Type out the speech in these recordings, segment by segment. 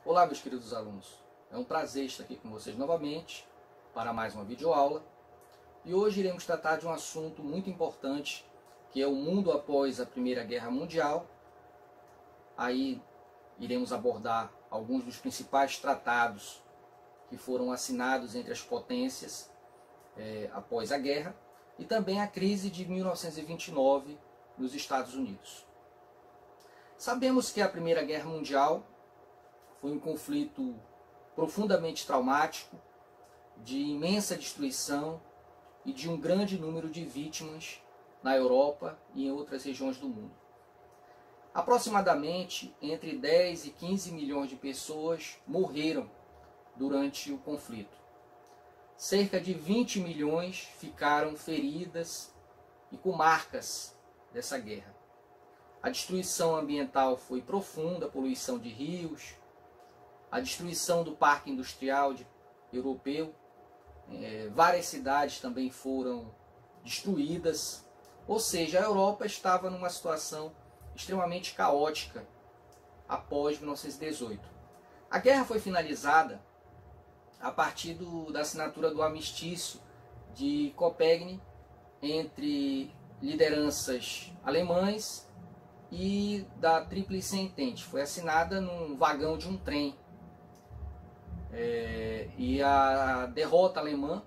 Olá, meus queridos alunos. É um prazer estar aqui com vocês novamente para mais uma videoaula. E hoje iremos tratar de um assunto muito importante, que é o mundo após a Primeira Guerra Mundial. Aí iremos abordar alguns dos principais tratados que foram assinados entre as potências após a guerra e também a crise de 1929 nos Estados Unidos. Sabemos que a Primeira Guerra Mundial foi um conflito profundamente traumático, de imensa destruição e de um grande número de vítimas na Europa e em outras regiões do mundo. Aproximadamente entre 10 e 15 milhões de pessoas morreram durante o conflito. Cerca de 20 milhões ficaram feridas e com marcas dessa guerra. A destruição ambiental foi profunda, a poluição de rios, a destruição do parque industrial europeu, várias cidades também foram destruídas, ou seja, a Europa estava numa situação extremamente caótica após 1918. A guerra foi finalizada a partir da assinatura do armistício de Copenhague entre lideranças alemães e da Tríplice Entente. Foi assinada num vagão de um trem. E a derrota alemã,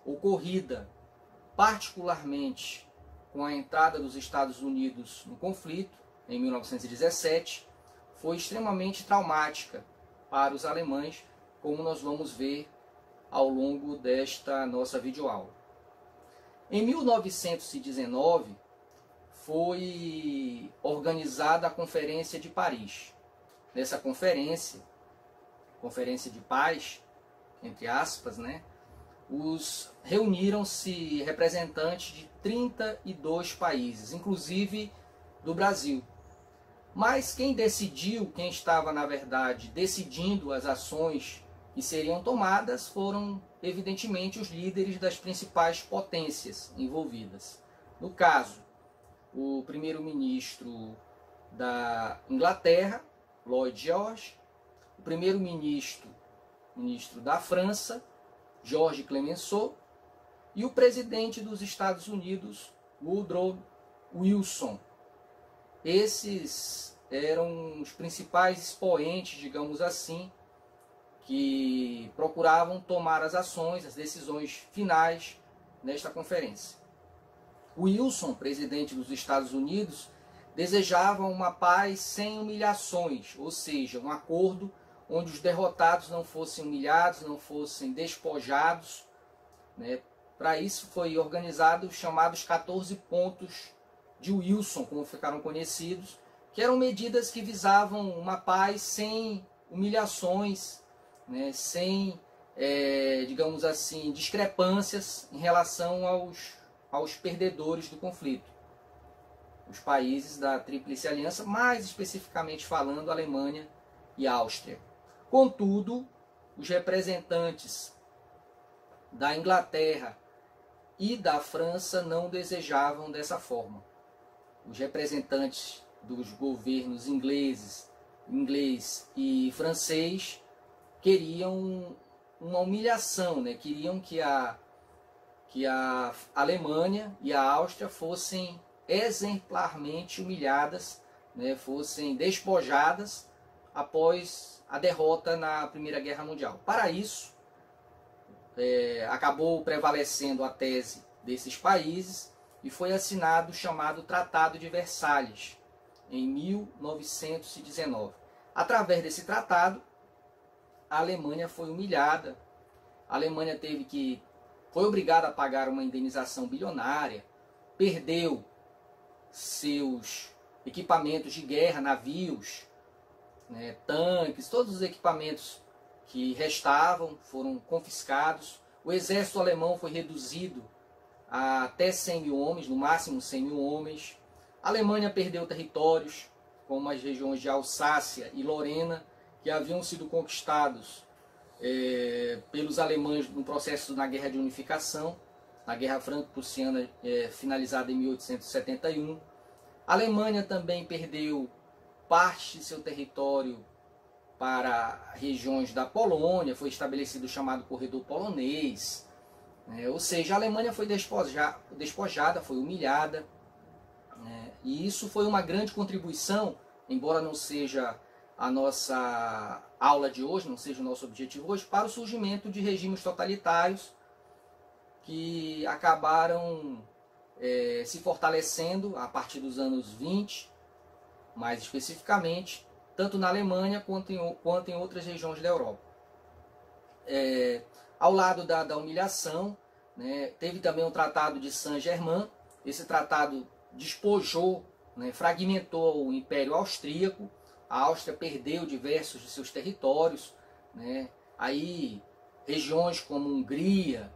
ocorrida particularmente com a entrada dos Estados Unidos no conflito, em 1917, foi extremamente traumática para os alemães, como nós vamos ver ao longo desta nossa videoaula. Em 1919, foi organizada a Conferência de Paris. Nessa conferência de paz, entre aspas, reuniram-se representantes de 32 países, inclusive do Brasil. Mas quem estava na verdade decidindo as ações que seriam tomadas, foram evidentemente os líderes das principais potências envolvidas. No caso, o primeiro-ministro da Inglaterra, Lloyd George, o primeiro-ministro da França, Georges Clemenceau, e o presidente dos Estados Unidos, Woodrow Wilson. Esses eram os principais expoentes, digamos assim, que procuravam tomar as ações, as decisões finais nesta conferência. Wilson, presidente dos Estados Unidos, desejava uma paz sem humilhações, ou seja, um acordo onde os derrotados não fossem humilhados, não fossem despojados. Para isso foi organizado os chamados 14 pontos de Wilson, como ficaram conhecidos, que eram medidas que visavam uma paz sem humilhações, sem, digamos assim, discrepâncias em relação aos perdedores do conflito. Os países da Tríplice Aliança, mais especificamente falando, Alemanha e Áustria. Contudo, os representantes da Inglaterra e da França não desejavam dessa forma. Os representantes dos governos inglês e francês queriam uma humilhação, queriam que a Alemanha e a Áustria fossem exemplarmente humilhadas, fossem despojadas após a derrota na Primeira Guerra Mundial. Para isso, acabou prevalecendo a tese desses países e foi assinado o chamado Tratado de Versalhes, em 1919. Através desse tratado, a Alemanha foi humilhada, a Alemanha foi obrigada a pagar uma indenização bilionária, perdeu seus equipamentos de guerra, navios, tanques, todos os equipamentos que restavam foram confiscados. O exército alemão foi reduzido a até 100 mil homens, no máximo 100 mil homens. A Alemanha perdeu territórios, como as regiões de Alsácia e Lorena, que haviam sido conquistados pelos alemães no processo na Guerra de Unificação, na Guerra Franco-Prussiana, finalizada em 1871. A Alemanha também perdeu parte de seu território para regiões da Polônia, foi estabelecido o chamado Corredor Polonês. Ou seja, a Alemanha foi despojada, foi humilhada. E isso foi uma grande contribuição, embora não seja a nossa aula de hoje, não seja o nosso objetivo hoje, para o surgimento de regimes totalitários que acabaram se fortalecendo a partir dos anos 20, mais especificamente, tanto na Alemanha quanto em outras regiões da Europa. Ao lado da humilhação, teve também o Tratado de Saint-Germain. Esse tratado despojou, fragmentou o Império Austríaco. A Áustria perdeu diversos de seus territórios. Aí regiões como Hungria,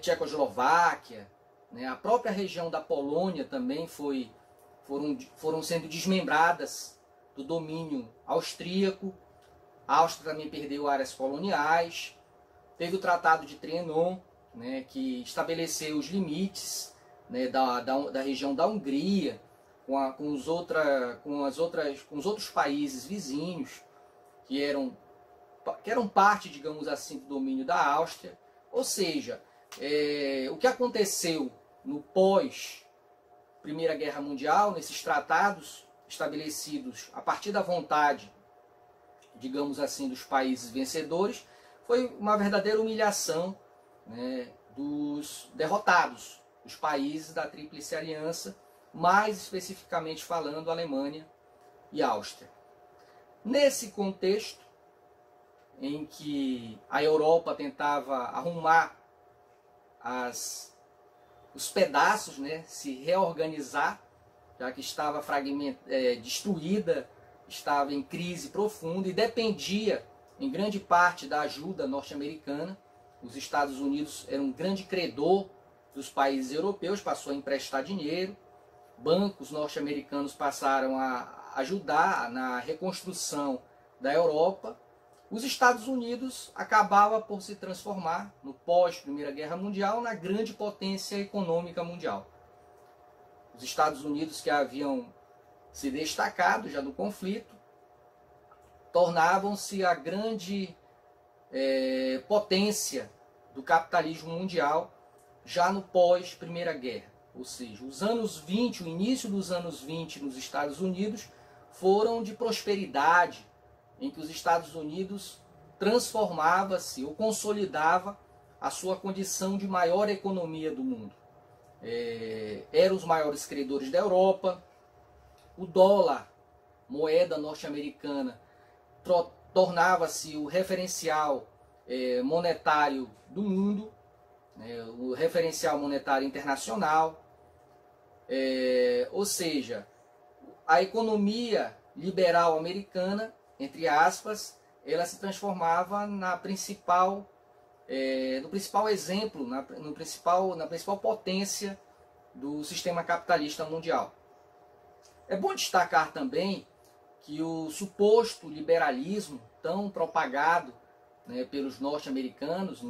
Tchecoslováquia, a própria região da Polônia também foram sendo desmembradas do domínio austríaco. A Áustria também perdeu áreas coloniais. Teve o Tratado de Trianon, que estabeleceu os limites da região da Hungria com os outros países vizinhos que eram parte, digamos assim, do domínio da Áustria. Ou seja, o que aconteceu no pós Primeira Guerra Mundial, nesses tratados estabelecidos a partir da vontade, digamos assim, dos países vencedores, foi uma verdadeira humilhação dos derrotados, os países da Tríplice Aliança, mais especificamente falando Alemanha e Áustria. Nesse contexto em que a Europa tentava arrumar os pedaços, se reorganizar, já que estava destruída, estava em crise profunda e dependia em grande parte da ajuda norte-americana. Os Estados Unidos eram um grande credor dos países europeus, passou a emprestar dinheiro. Bancos norte-americanos passaram a ajudar na reconstrução da Europa. Os Estados Unidos acabava por se transformar, no pós-Primeira Guerra Mundial, na grande potência econômica mundial. Os Estados Unidos, que haviam se destacado já do conflito, tornavam-se a grande potência do capitalismo mundial já no pós-Primeira Guerra. Ou seja, os anos 20, o início dos anos 20 nos Estados Unidos foram de prosperidade, em que os Estados Unidos transformava-se ou consolidava a sua condição de maior economia do mundo. Eram os maiores credores da Europa. O dólar, moeda norte-americana, tornava-se o referencial monetário do mundo, o referencial monetário internacional. Ou seja, a economia liberal americana, entre aspas, ela se transformava no principal exemplo, na principal potência do sistema capitalista mundial. É bom destacar também que o suposto liberalismo tão propagado pelos norte-americanos,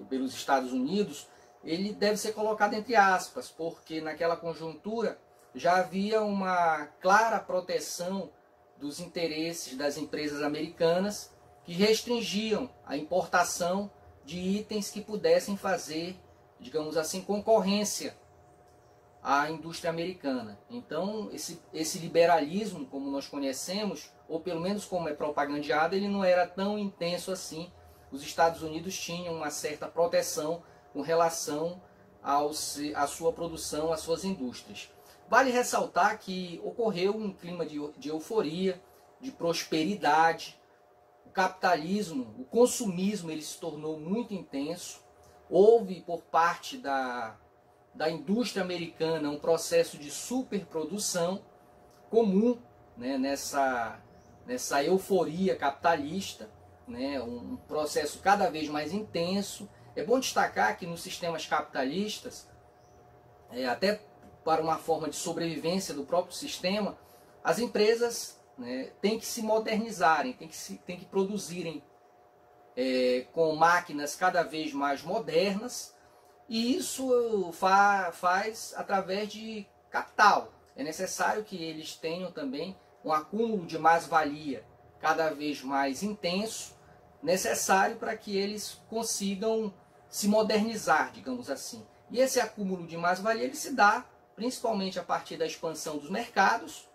pelos Estados Unidos, ele deve ser colocado entre aspas, porque naquela conjuntura já havia uma clara proteção dos interesses das empresas americanas que restringiam a importação de itens que pudessem fazer, digamos assim, concorrência à indústria americana. Então, esse liberalismo, como nós conhecemos, ou pelo menos como é propagandeado, ele não era tão intenso assim. Os Estados Unidos tinham uma certa proteção com relação à sua produção, às suas indústrias. Vale ressaltar que ocorreu um clima de euforia, de prosperidade. O capitalismo, o consumismo, ele se tornou muito intenso. Houve por parte da indústria americana um processo de superprodução comum nessa euforia capitalista, um processo cada vez mais intenso. É bom destacar que nos sistemas capitalistas, até para uma forma de sobrevivência do próprio sistema, as empresas têm que se modernizarem, têm que produzirem com máquinas cada vez mais modernas, e isso faz através de capital. É necessário que eles tenham também um acúmulo de mais-valia cada vez mais intenso, necessário para que eles consigam se modernizar, digamos assim. E esse acúmulo de mais-valia ele se dá principalmente a partir da expansão dos mercados,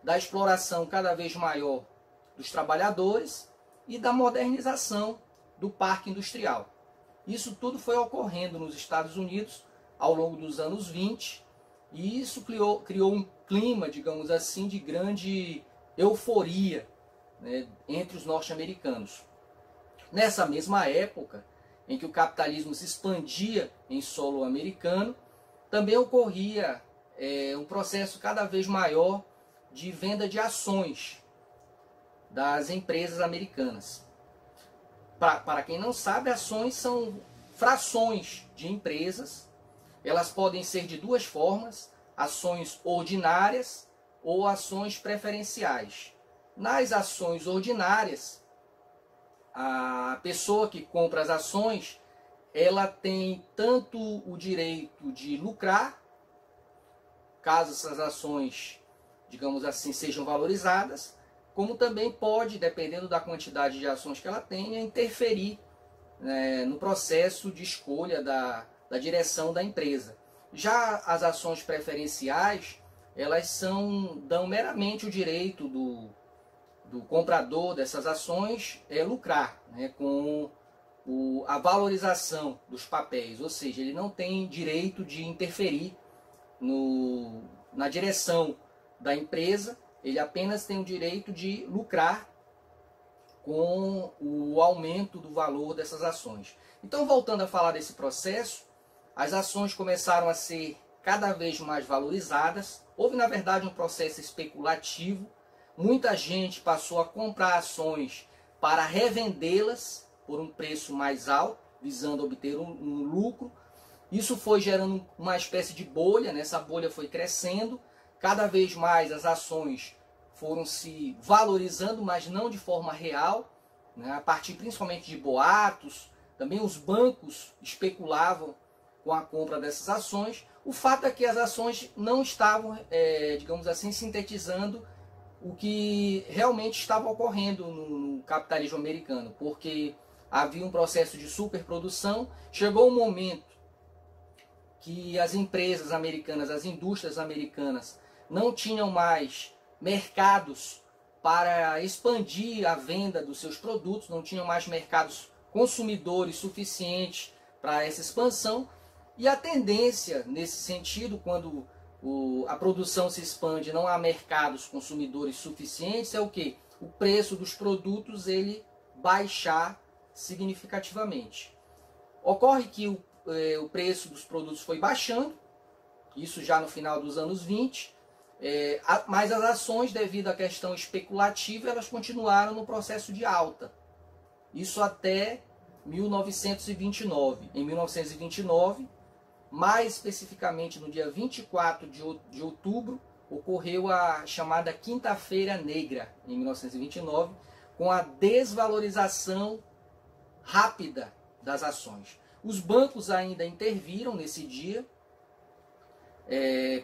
da exploração cada vez maior dos trabalhadores e da modernização do parque industrial. Isso tudo foi ocorrendo nos Estados Unidos ao longo dos anos 20 e isso criou um clima, digamos assim, de grande euforia, né, entre os norte-americanos. Nessa mesma época em que o capitalismo se expandia em solo americano, também ocorria um processo cada vez maior de venda de ações das empresas americanas. Para quem não sabe, ações são frações de empresas. Elas podem ser de duas formas: ações ordinárias ou ações preferenciais. Nas ações ordinárias, a pessoa que compra as ações, ela tem tanto o direito de lucrar, caso essas ações, digamos assim, sejam valorizadas, como também pode, dependendo da quantidade de ações que ela tenha, interferir, né, no processo de escolha da direção da empresa. Já as ações preferenciais, elas dão meramente o direito do comprador dessas ações lucrar, né, com a valorização dos papéis, ou seja, ele não tem direito de interferir na direção da empresa, ele apenas tem o direito de lucrar com o aumento do valor dessas ações. Então, voltando a falar desse processo, as ações começaram a ser cada vez mais valorizadas. Houve, na verdade, um processo especulativo. Muita gente passou a comprar ações para revendê-las por um preço mais alto, visando obter um lucro. Isso foi gerando uma espécie de bolha, né? Essa bolha foi crescendo. Cada vez mais as ações foram se valorizando, mas não de forma real, né? A partir principalmente de boatos. Também os bancos especulavam com a compra dessas ações. O fato é que as ações não estavam, digamos assim, sintetizando o que realmente estava ocorrendo no capitalismo americano, porque havia um processo de superprodução. Chegou um momento que as empresas americanas, as indústrias americanas, não tinham mais mercados para expandir a venda dos seus produtos, não tinham mais mercados consumidores suficientes para essa expansão. E a tendência nesse sentido, quando a produção se expande, não há mercados consumidores suficientes, é o que? O preço dos produtos ele baixar significativamente. Ocorre que o preço dos produtos foi baixando, isso já no final dos anos 20, mas as ações, devido à questão especulativa, elas continuaram no processo de alta. Isso até 1929. Em 1929, mais especificamente no dia 24 de outubro, ocorreu a chamada Quinta-feira Negra, em 1929, com a desvalorização rápida das ações. Os bancos ainda interviram nesse dia,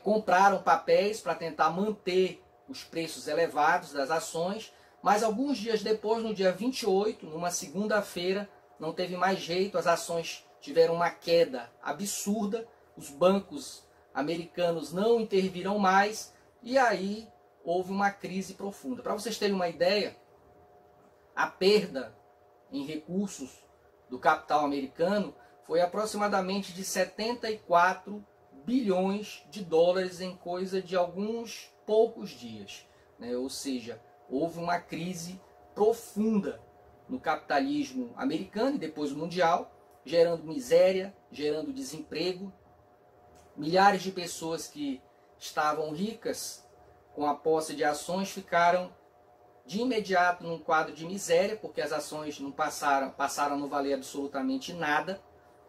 compraram papéis para tentar manter os preços elevados das ações, mas alguns dias depois, no dia 28, numa segunda-feira, não teve mais jeito, as ações tiveram uma queda absurda, os bancos americanos não interviram mais e aí houve uma crise profunda. Para vocês terem uma ideia, a perda em recursos do capital americano foi aproximadamente de 74 bilhões de dólares em coisa de alguns poucos dias, né? Ou seja, houve uma crise profunda no capitalismo americano e depois mundial, gerando miséria, gerando desemprego. Milhares de pessoas que estavam ricas com a posse de ações ficaram de imediato num quadro de miséria, porque as ações não passaram a não valer absolutamente nada,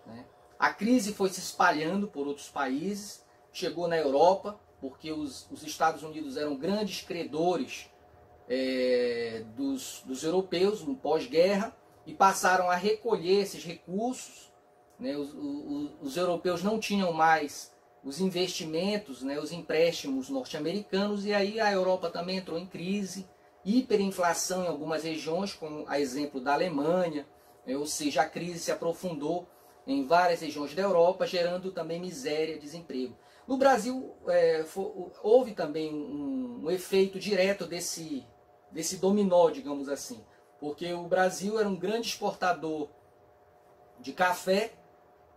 né? A crise foi se espalhando por outros países, chegou na Europa, porque os Estados Unidos eram grandes credores dos europeus no pós-guerra e passaram a recolher esses recursos, né? Os europeus não tinham mais os investimentos, né, os empréstimos norte-americanos, e aí a Europa também entrou em crise, hiperinflação em algumas regiões, como a exemplo da Alemanha, ou seja, a crise se aprofundou em várias regiões da Europa, gerando também miséria e desemprego. No Brasil, houve também um efeito direto desse dominó, digamos assim, porque o Brasil era um grande exportador de café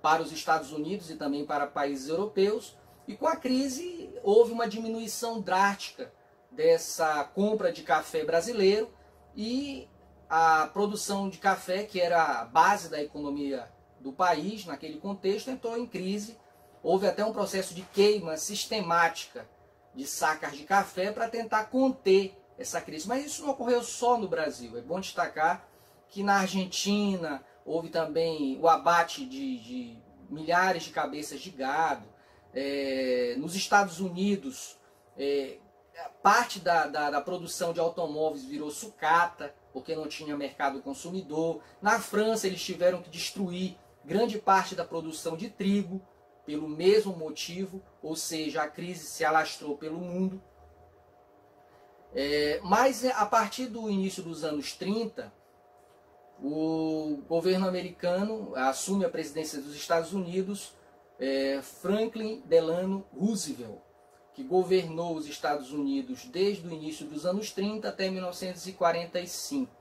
para os Estados Unidos e também para países europeus, e com a crise houve uma diminuição drástica dessa compra de café brasileiro, e a produção de café, que era a base da economia do país naquele contexto, entrou em crise. Houve até um processo de queima sistemática de sacas de café para tentar conter essa crise. Mas isso não ocorreu só no Brasil. É bom destacar que na Argentina houve também o abate de milhares de cabeças de gado. Nos Estados Unidos, parte da produção de automóveis virou sucata, porque não tinha mercado consumidor. Na França, eles tiveram que destruir grande parte da produção de trigo, pelo mesmo motivo, ou seja, a crise se alastrou pelo mundo. Mas a partir do início dos anos 30, o governo americano assume a presidência dos Estados Unidos, Franklin Delano Roosevelt, que governou os Estados Unidos desde o início dos anos 30 até 1945.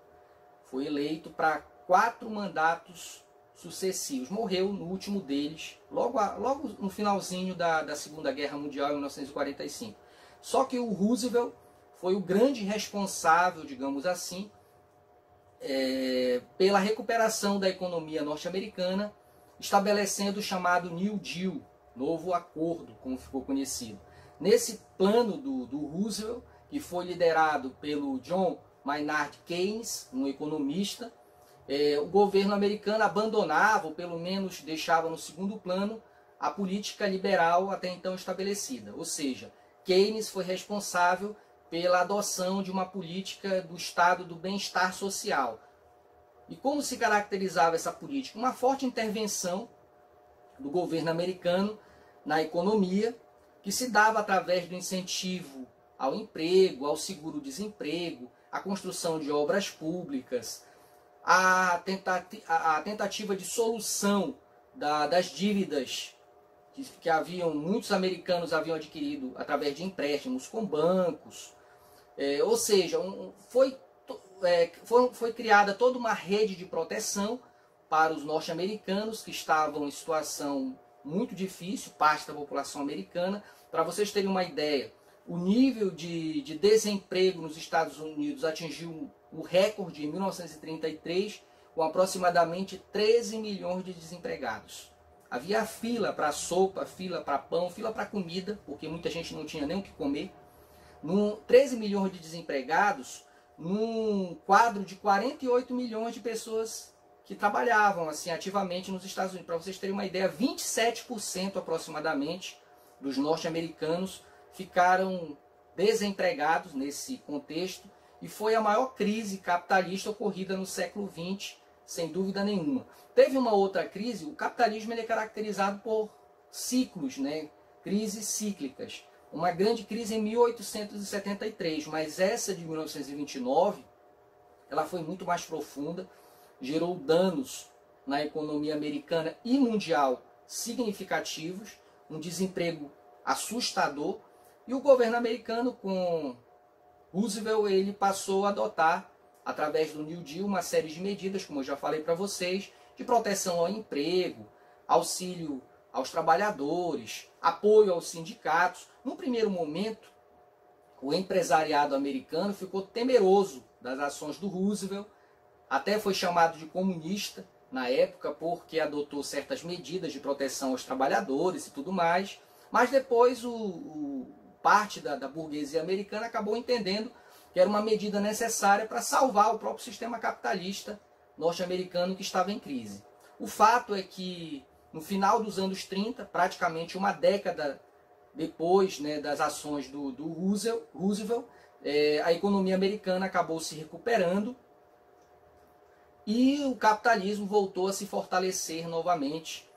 Foi eleito para 4 mandatos sucessivos. Morreu no último deles, logo no finalzinho da Segunda Guerra Mundial, em 1945. Só que o Roosevelt foi o grande responsável, digamos assim, pela recuperação da economia norte-americana, estabelecendo o chamado New Deal, novo acordo, como ficou conhecido. Nesse plano do Roosevelt, que foi liderado pelo John Maynard Keynes, um economista, o governo americano abandonava, ou pelo menos deixava no segundo plano, a política liberal até então estabelecida. Ou seja, Keynes foi responsável pela adoção de uma política do estado do bem-estar social. E como se caracterizava essa política? Uma forte intervenção do governo americano na economia, que se dava através do incentivo ao emprego, ao seguro-desemprego, à construção de obras públicas, a tentativa de solução das dívidas que muitos americanos haviam adquirido através de empréstimos com bancos. Ou seja, foi criada toda uma rede de proteção para os norte-americanos que estavam em situação muito difícil, parte da população americana. Para vocês terem uma ideia, o nível de desemprego nos Estados Unidos atingiu o recorde em 1933, com aproximadamente 13 milhões de desempregados. Havia fila para sopa, fila para pão, fila para comida, porque muita gente não tinha nem o que comer. 13 milhões de desempregados, num quadro de 48 milhões de pessoas que trabalhavam assim ativamente nos Estados Unidos. Para vocês terem uma ideia, 27% aproximadamente dos norte-americanos ficaram desempregados nesse contexto, e foi a maior crise capitalista ocorrida no século XX, sem dúvida nenhuma. Teve uma outra crise. O capitalismo ele é caracterizado por ciclos, crises cíclicas. Uma grande crise em 1873, mas essa de 1929, ela foi muito mais profunda, gerou danos na economia americana e mundial significativos, um desemprego assustador, e o governo americano, com Roosevelt, ele passou a adotar, através do New Deal, uma série de medidas, como eu já falei para vocês, de proteção ao emprego, auxílio aos trabalhadores, apoio aos sindicatos. No primeiro momento, o empresariado americano ficou temeroso das ações do Roosevelt, até foi chamado de comunista na época, porque adotou certas medidas de proteção aos trabalhadores e tudo mais, mas depois parte da burguesia americana acabou entendendo que era uma medida necessária para salvar o próprio sistema capitalista norte-americano que estava em crise. O fato é que no final dos anos 30, praticamente uma década depois das ações do Roosevelt, a economia americana acabou se recuperando e o capitalismo voltou a se fortalecer novamente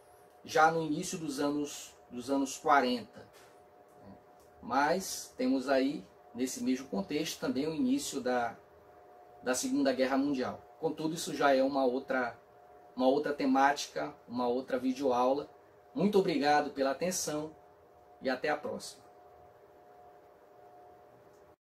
já no início dos anos 40. Mas temos aí nesse mesmo contexto, também o início da Segunda Guerra Mundial. Contudo, isso já é uma outra temática, uma outra videoaula. Muito obrigado pela atenção e até a próxima.